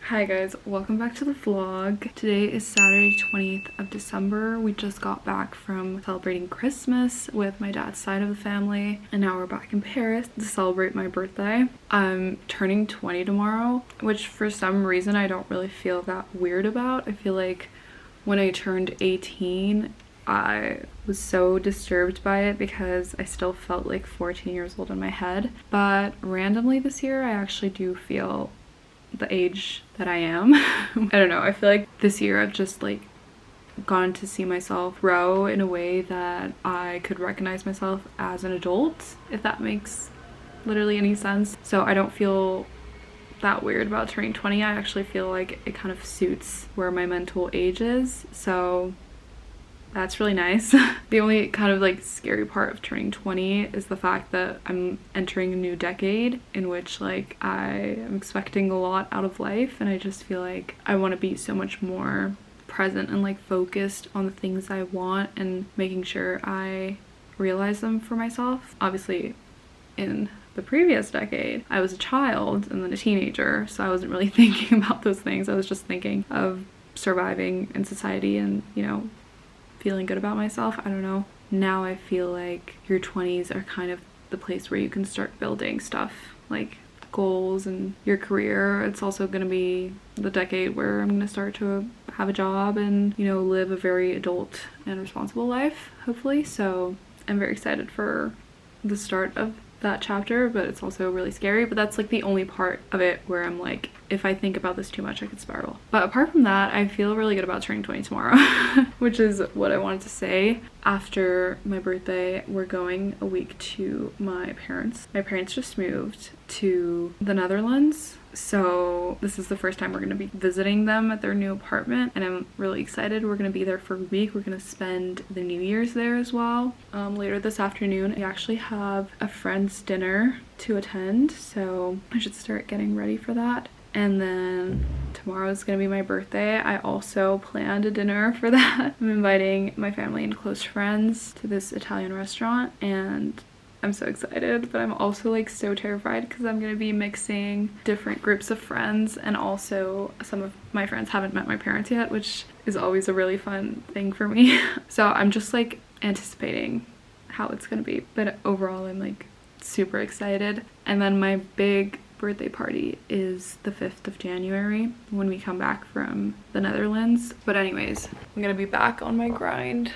Hi guys, welcome back to the vlog. Today is Saturday 20th of December. We just got back from celebrating Christmas with my dad's side of the family, and now we're back in Paris to celebrate my birthday. I'm turning 20 tomorrow, which for some reason I don't really feel that weird about. I feel like when I turned 18, I was so disturbed by it because I still felt like 14 years old in my head. But randomly this year, I actually do feel the age that I am. I don't know, I feel like this year I've just like gotten to see myself grow in a way that I could recognize myself as an adult, if that makes literally any sense. So I don't feel that weird about turning 20. I actually feel like it kind of suits where my mental age is, so that's really nice. The only kind of like scary part of turning 20 is the fact that I'm entering a new decade in which like I am expecting a lot out of life, and I just feel like I want to be so much more present and like focused on the things I want and making sure I realize them for myself. Obviously in the previous decade I was a child and then a teenager, so I wasn't really thinking about those things. I was just thinking of surviving in society and, you know, feeling good about myself. I don't know. Now I feel like your 20s are kind of the place where you can start building stuff like goals and your career. It's also going to be the decade where I'm going to start to have a job and, you know, live a very adult and responsible life, hopefully. So I'm very excited for the start of that chapter, but it's also really scary. But that's like the only part of it where I'm like, if I think about this too much, I could spiral. But apart from that, I feel really good about turning 20 tomorrow, which is what I wanted to say. After my birthday, we're going a week to my parents. My parents just moved to the Netherlands, so this is the first time we're going to be visiting them at their new apartment, and I'm really excited. We're going to be there for a week. We're going to spend the New Year's there as well. Later this afternoon, I actually have a friend's dinner to attend, so I should start getting ready for that. And then tomorrow is gonna be my birthday. I also planned a dinner for that. I'm inviting my family and close friends to this Italian restaurant, and I'm so excited, but I'm also like so terrified because I'm gonna be mixing different groups of friends, and also some of my friends haven't met my parents yet, which is always a really fun thing for me. So I'm just like anticipating how it's gonna be, but overall I'm like super excited. And then my big birthday party is the 5th of January when we come back from the Netherlands. But anyways, I'm gonna be back on my grind.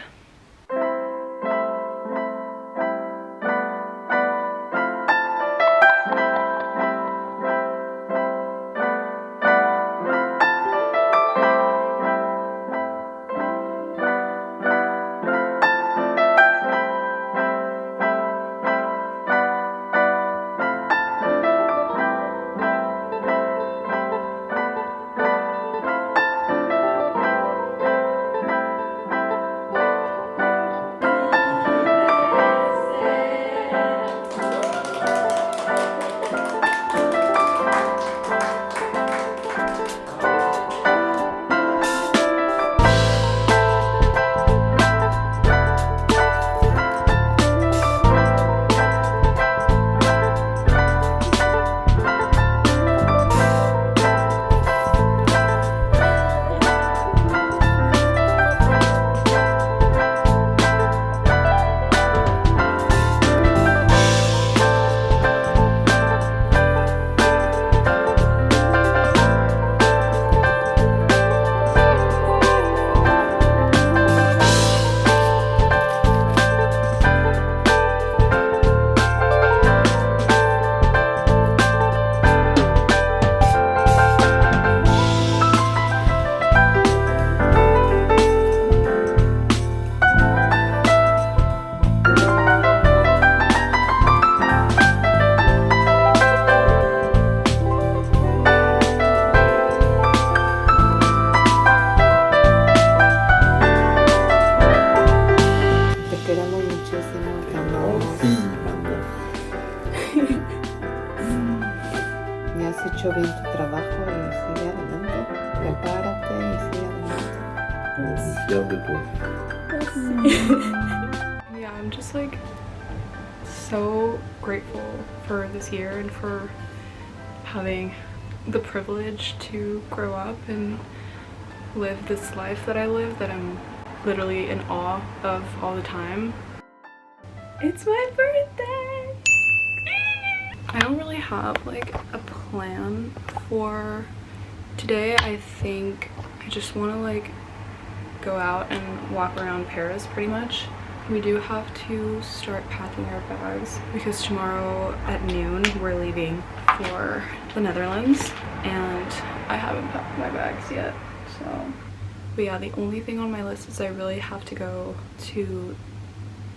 hecho bien tu trabajo y sigue adelante. Prepárate y sigue adelante. Yeah, I'm just like so grateful for this year and for having the privilege to grow up and live this life that I live, that I'm literally in awe of all the time. It's my birthday! I don't really have like a plan for today. I think I just want to like go out and walk around Paris pretty much. We do have to start packing our bags because tomorrow at noon we're leaving for the Netherlands and I haven't packed my bags yet. So, but yeah, the only thing on my list is I really have to go to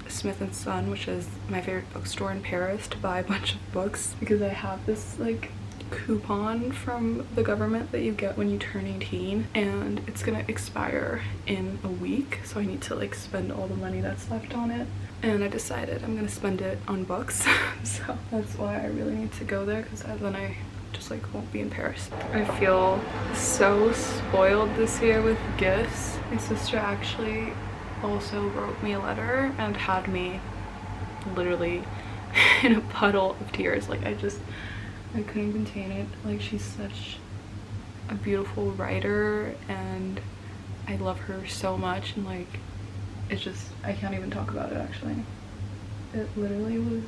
Smith & Son, which is my favorite bookstore in Paris, to buy a bunch of books because I have this like coupon from the government that you get when you turn 18 and it's gonna expire in a week, so I need to like spend all the money that's left on it, and I decided I'm gonna spend it on books. So that's why I really need to go there, because then I just like won't be in Paris. I feel so spoiled this year with gifts. My sister actually also wrote me a letter and had me literally in a puddle of tears. Like I couldn't contain it. Like, she's such a beautiful writer and I love her so much, and like it's just, I can't even talk about it actually. It literally was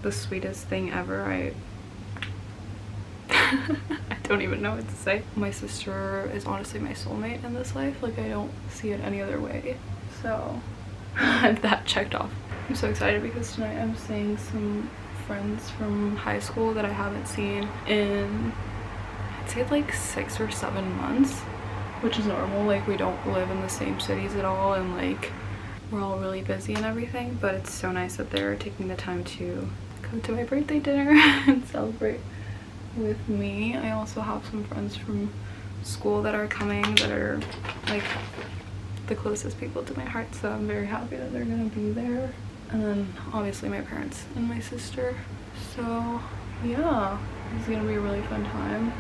the sweetest thing ever. I don't even know what to say. My sister is honestly my soulmate in this life. Like, I don't see it any other way. So that checked off. I'm so excited because tonight I'm seeing some friends from high school that I haven't seen in, I'd say like 6 or 7 months, which is normal. Like, we don't live in the same cities at all and like we're all really busy and everything, but it's so nice that they're taking the time to come to my birthday dinner and celebrate with me. I also have some friends from school that are coming that are like the closest people to my heart, so I'm very happy that they're gonna be there. And then obviously my parents and my sister. So yeah, it's gonna be a really fun time.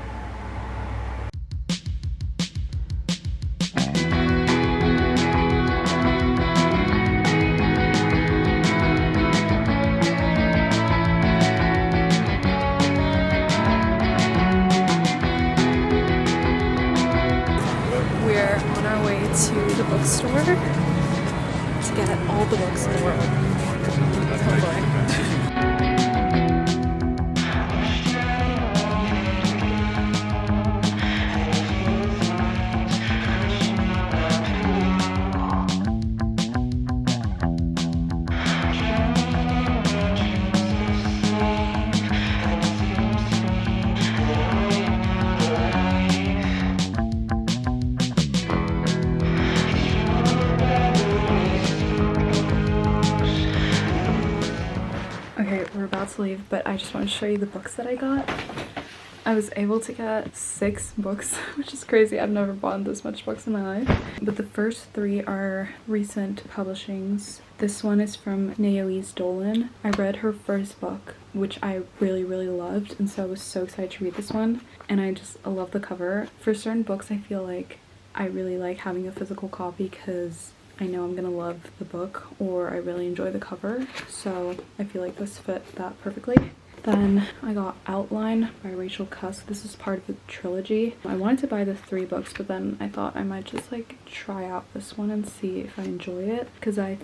We're on our way to the bookstore to get all the books in the world. Okay, we're about to leave, but I just want to show you the books that I got. I was able to get 6 books, which is crazy. I've never bought this much books in my life. But the first 3 are recent publishings. This one is from NYE Dolan. I read her first book, which I really, really loved, and so I was so excited to read this one. And I love the cover. For certain books, I feel like I really like having a physical copy because I know I'm gonna love the book or I really enjoy the cover, so I feel like this fit that perfectly. Then I got Outline by Rachel Cusk. This is part of the trilogy. I wanted to buy the 3 books, but then I thought I might just like try out this one and see if I enjoy it, because I'm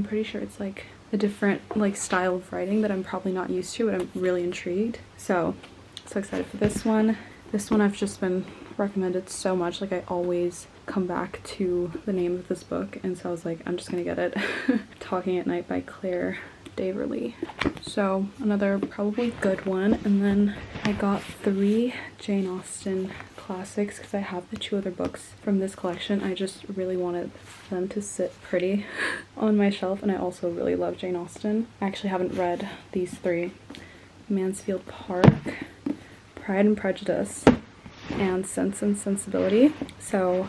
pretty sure it's like a different like style of writing that I'm probably not used to, but I'm really intrigued. So excited for this one. This one I've just been recommended so much. Like, I always come back to the name of this book, and so I was like, I'm just gonna get it. Talking at Night by Claire Daverly. So another probably good one. And then I got 3 Jane Austen classics because I have the 2 other books from this collection. I just really wanted them to sit pretty on my shelf, and I also really love Jane Austen. I actually haven't read these 3: Mansfield Park, Pride and Prejudice, and Sense and Sensibility. So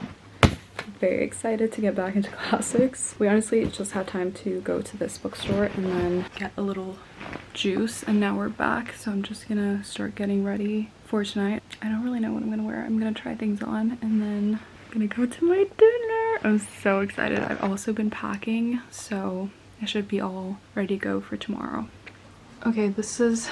very excited to get back into classics. We honestly just had time to go to this bookstore and then get a little juice, and now we're back, so I'm just gonna start getting ready for tonight. I don't really know what I'm gonna wear. I'm gonna try things on and then I'm gonna go to my dinner. I'm so excited. I've also been packing, so I should be all ready to go for tomorrow. Okay, this is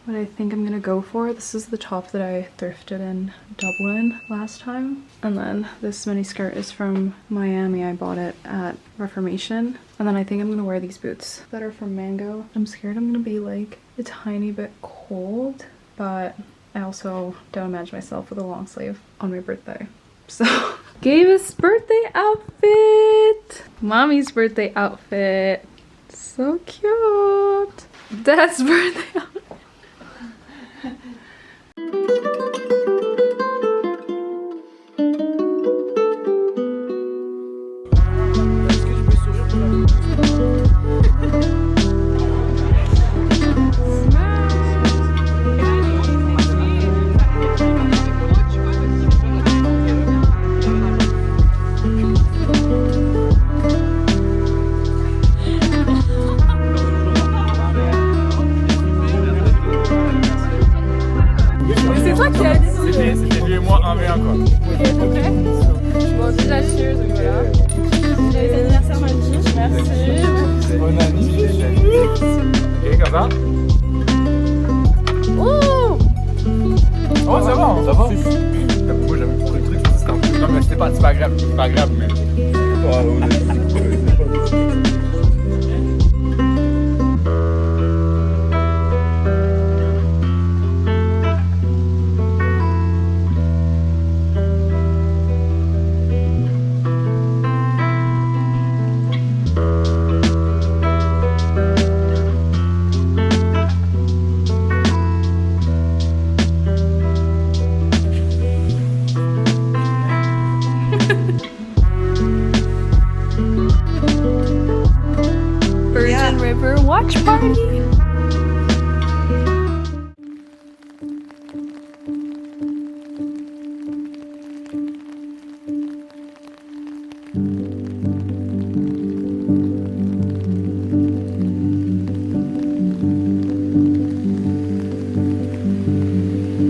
what I think I'm gonna go for. This is the top that I thrifted in Dublin last time. And then this mini skirt is from Miami. I bought it at Reformation. And then I think I'm gonna wear these boots that are from Mango. I'm scared I'm gonna be like a tiny bit cold, but I also don't imagine myself with a long sleeve on my birthday. So Gabe's birthday outfit! Mommy's birthday outfit. So cute! Dad's birthday outfit. C'était lui et moi 1v1 quoi. Bon, déjà, cheers, donc voilà. Joyeux anniversaire, ma fille. Merci. Bonne année. Ok, comme ça. Oh! Oh, ça va, ça va. Moi j'avais compris le truc, c'était un peu. Non, mais c'est pas grave, mais. River watch party.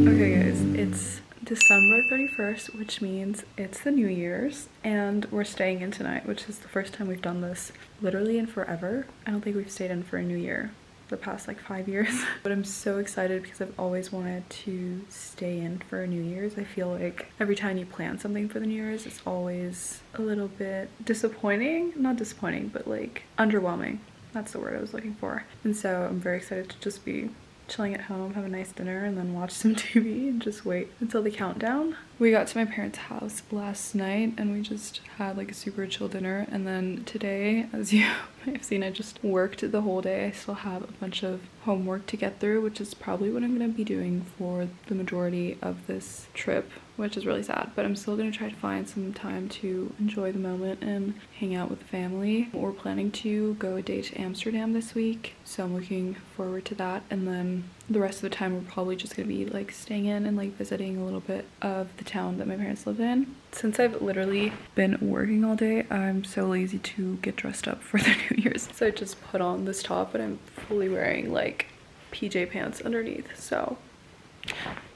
Okay guys, it's December 31st, which means it's the New Year's, and we're staying in tonight, which is the first time we've done this literally in forever. I don't think we've stayed in for a New Year the past like 5 years. But I'm so excited because I've always wanted to stay in for a New Year's. I feel like every time you plan something for the New Year's, it's always a little bit disappointing. Not disappointing, but like underwhelming. That's the word I was looking for. And so I'm very excited to just be chilling at home, have a nice dinner, and then watch some TV and just wait until the countdown. We got to my parents' house last night and we just had like a super chill dinner, and then today, as you may have seen, I just worked the whole day. I still have a bunch of homework to get through, which is probably what I'm going to be doing for the majority of this trip, which is really sad, but I'm still going to try to find some time to enjoy the moment and hang out with the family. We're planning to go a day to Amsterdam this week, so I'm looking forward to that, and then the rest of the time we're probably just going to be like staying in and like visiting a little bit of the town that my parents live in. Since I've literally been working all day, I'm so lazy to get dressed up for the New Year's, so I just put on this top and I'm fully wearing like PJ pants underneath, so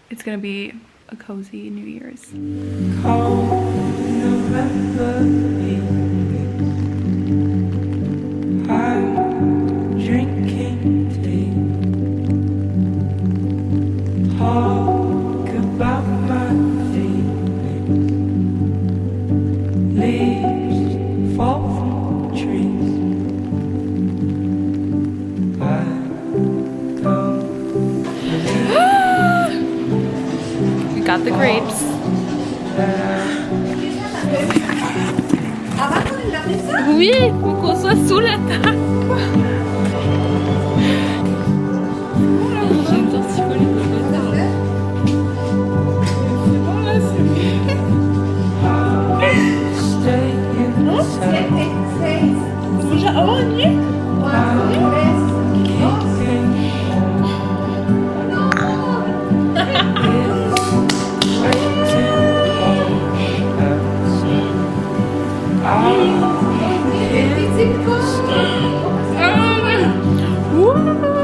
it's gonna be a cozy New Year's. Cold November evening, I'm drinking tea. Talk about my feelings. Leaves fall from trees. I don't believe We got the grapes. Oui, faut qu'on soit sous la table. J'ai une torticolis de bâtard. C'est bon là, c'est mieux. stay inside. Déjà avant une nuit. Woo!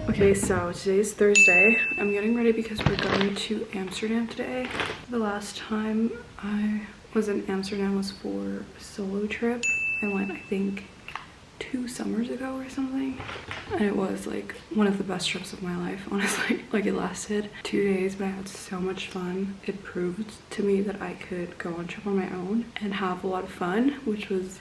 Okay, so today's Thursday. I'm getting ready because we're going to Amsterdam today. The last time I was in Amsterdam was for a solo trip. I went, I think, 2 summers ago or something. And it was like one of the best trips of my life, honestly. Like, it lasted 2 days, but I had so much fun. It proved to me that I could go on a trip on my own and have a lot of fun, which was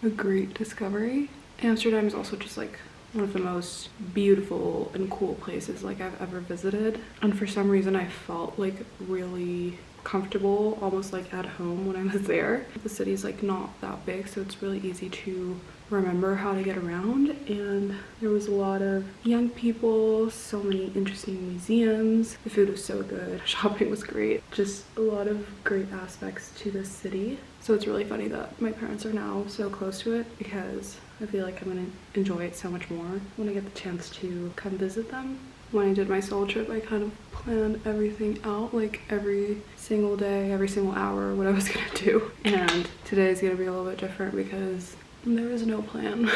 a great discovery. Amsterdam is also just like one of the most beautiful and cool places like I've ever visited, and for some reason I felt like really comfortable, almost like at home when I was there. The city's like not that big, so it's really easy to remember how to get around, and there was a lot of young people, so many interesting museums, the food was so good, shopping was great, just a lot of great aspects to this city. So it's really funny that my parents are now so close to it, because I feel like I'm gonna enjoy it so much more when I get the chance to come visit them. When I did my solo trip, I kind of planned everything out, like every single day, every single hour, what I was gonna do. And today's gonna be a little bit different because there is no plan,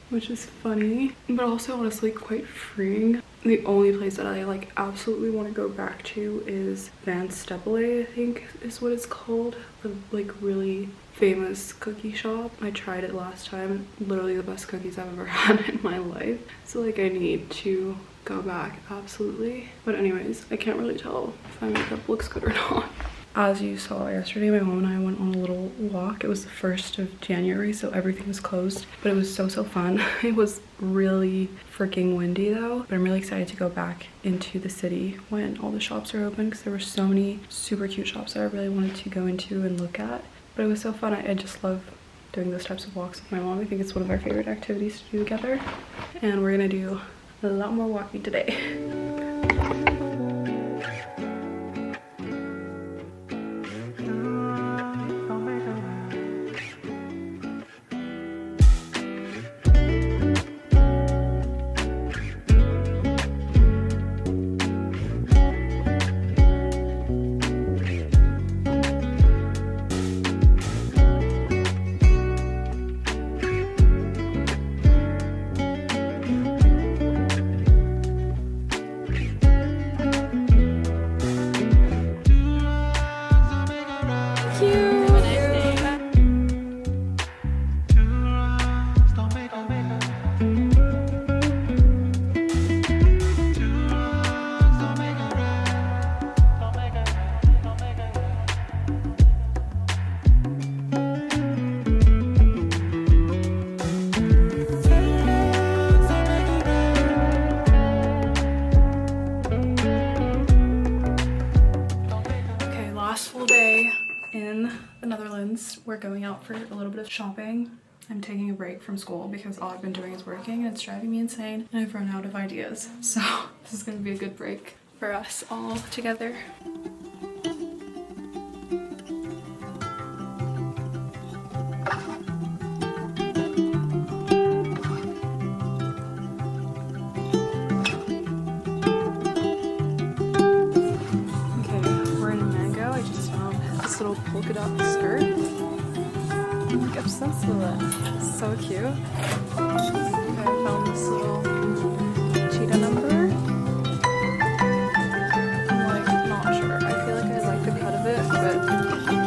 which is funny, but also honestly quite freeing. The only place that I like absolutely want to go back to is Van Steppele, I think is what it's called. The like really famous cookie shop. I tried it last time. Literally the best cookies I've ever had in my life. So like I need to go back, absolutely. But anyways, I can't really tell if my makeup looks good or not. As you saw yesterday, my mom and I went on a little walk. It was the 1st of January, so everything was closed, but it was so fun. It was really freaking windy though, but I'm really excited to go back into the city when all the shops are open, because there were so many super cute shops that I really wanted to go into and look at. But it was so fun. I just love doing those types of walks with my mom. I think it's one of our favorite activities to do together, and we're gonna do a lot more walking today. We're going out for a little bit of shopping. I'm taking a break from school because all I've been doing is working and it's driving me insane, and I've run out of ideas. So this is gonna be a good break for us all together. Polka dot skirt. I'm obsessed with it. It's so cute. Okay, I found this little cheetah number. I'm like not sure. I feel like I like the cut of it, but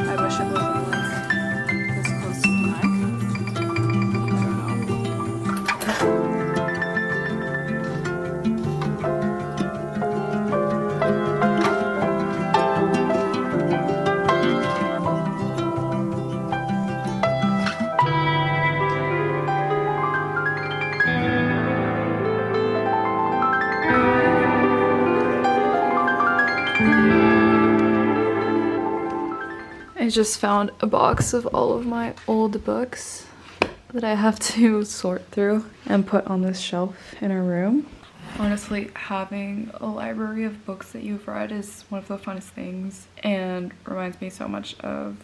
I wish it wasn't like this close to I just found a box of all of my old books that I have to sort through and put on this shelf in our room. Honestly, having a library of books that you've read is one of the funnest things and reminds me so much of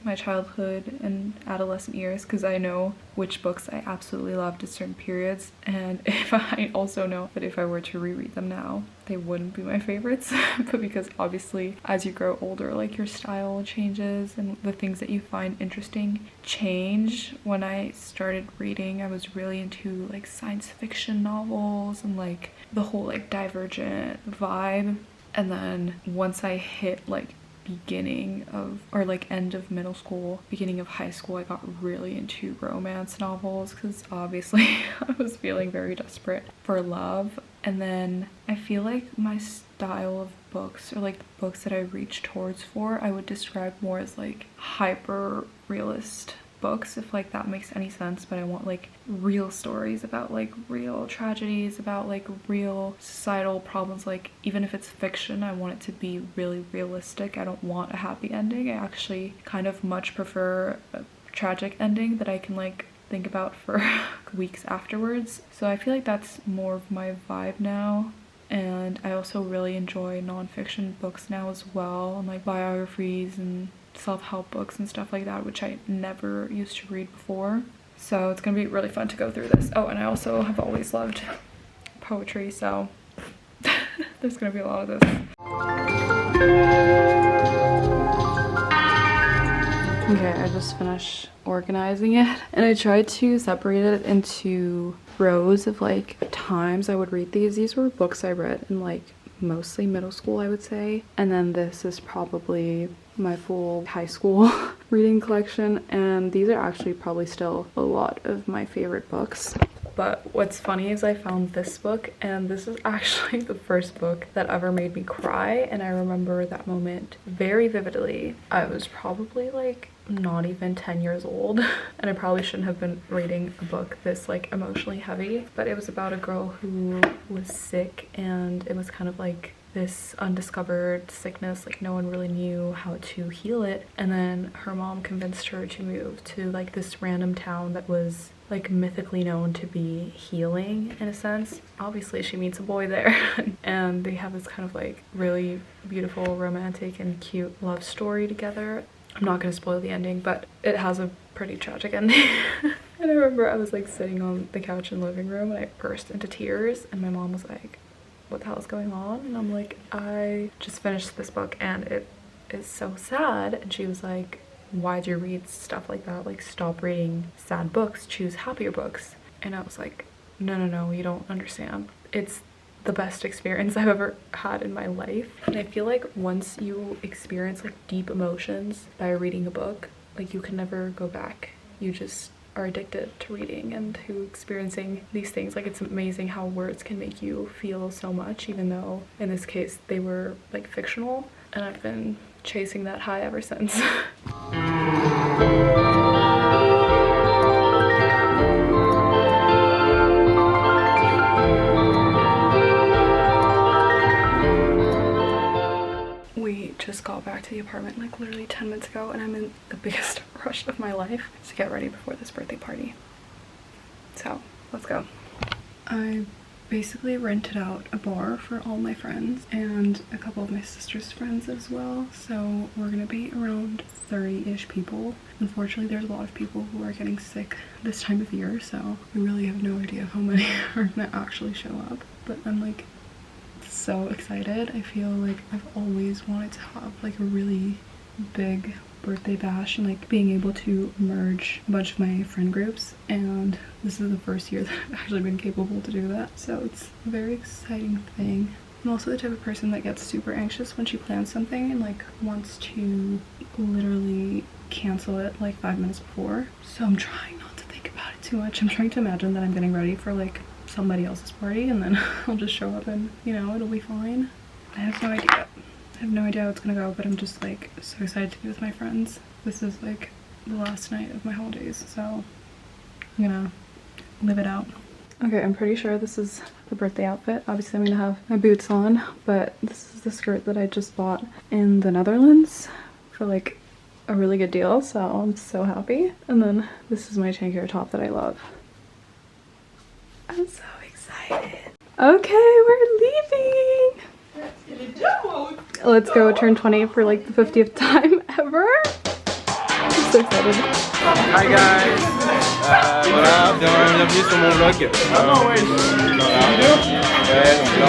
my childhood and adolescent years, because I know which books I absolutely loved at certain periods, and if I also know that if I were to reread them now, they wouldn't be my favorites. But because obviously as you grow older, like your style changes and the things that you find interesting change. When I started reading, I was really into like science fiction novels and like the whole like Divergent vibe, and then once I hit like beginning of, or like end of middle school, beginning of high school, I got really into romance novels because obviously I was feeling very desperate for love. And then I feel like my style of books, or like the books that I reach towards for, I would describe more as like hyper realist books, if like that makes any sense. But I want like real stories about like real tragedies, about like real societal problems. Like even if it's fiction, I want it to be really realistic. I don't want a happy ending. I actually kind of much prefer a tragic ending that I can like think about for weeks afterwards. So I feel like that's more of my vibe now. And I also really enjoy nonfiction books now as well, and like biographies and self-help books and stuff like that, which I never used to read before. So it's gonna be really fun to go through this. Oh, and I also have always loved poetry, so there's gonna be a lot of this. Okay, I just finished organizing it, and I tried to separate it into rows of like times I would read these. These were books I read in like mostly middle school, I would say, and then this is probably my full high school reading collection, and these are actually probably still a lot of my favorite books. But what's funny is I found this book, and this is actually the first book that ever made me cry, and I remember that moment very vividly. I was probably like not even 10 years old, and I probably shouldn't have been reading a book this like emotionally heavy, but it was about a girl who was sick, and it was kind of like this undiscovered sickness, like no one really knew how to heal it, and then her mom convinced her to move to like this random town that was like mythically known to be healing in a sense. Obviously she meets a boy there and they have this kind of like really beautiful romantic and cute love story together. I'm not gonna spoil the ending, but it has a pretty tragic ending. And I remember I was like sitting on the couch in the living room and I burst into tears, and my mom was like, what the hell is going on? And I'm like, I just finished this book and it is so sad. And she was like, why'd you read stuff like that? Like, stop reading sad books, choose happier books. And I was like, no, you don't understand. It's the best experience I've ever had in my life. And I feel like once you experience like deep emotions by reading a book, like you can never go back. You just are addicted to reading and to experiencing these things. Like, it's amazing how words can make you feel so much, even though in this case they were like fictional, and I've been chasing that high ever since. We just got back to the apartment like literally 10 minutes ago, and I'm in the biggest rush of my life to get ready before this birthday party. So let's go. I basically rented out a bar for all my friends and a couple of my sister's friends as well. So we're gonna be around 30-ish people. Unfortunately, there's a lot of people who are getting sick this time of year, so we really have no idea how many are gonna actually show up. But I'm like so excited. I feel like I've always wanted to have like a really big birthday bash and like being able to merge a bunch of my friend groups, and this is the first year that I've actually been capable to do that, so it's a very exciting thing. I'm also the type of person that gets super anxious when she plans something and like wants to literally cancel it like 5 minutes before, so I'm trying not to think about it too much. I'm trying to imagine that I'm getting ready for like somebody else's party, and then I'll just show up and, you know, it'll be fine. I have no idea. I have no idea how it's gonna go, but I'm just like so excited to be with my friends. This is like the last night of my holidays, so I'm gonna live it out. Okay, I'm pretty sure this is the birthday outfit. Obviously I'm gonna have my boots on, but this is the skirt that I just bought in the Netherlands for like a really good deal, so I'm so happy. And then this is my tankier top that I love. I'm so excited. Okay, we're leaving. Let's go turn 20 for like the 50th time ever. I'm so excited. Hi guys. Voilà, bienvenue sur mon vlog. Ah non, ouais. Ouais, donc là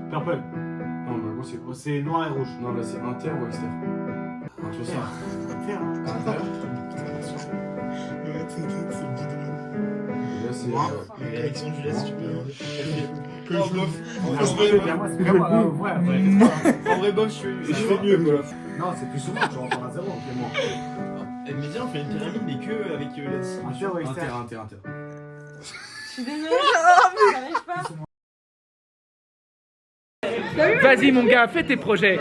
Purple. Non, bah, c'est noir et rouge. Non, là c'est inter ou exter. Tu vois ça. Inter. Inter. Là c'est. Alexandre, je laisse, tu peux. En vrai, bof, je fais mieux, quoi. Non, c'est plus souvent, tu rentres à 0, Clément. Elle me dit, on fait une pyramide, mais que avec les. Inter ou exter. Inter. Je suis désolée, j'arrive pas. Vas-y mon gars, fais tes projets,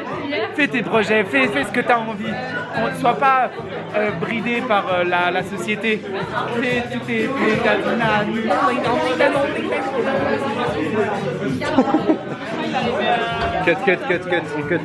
fais ce que tu as envie. On ne soit pas bridé par la société. Fais tous tes cut.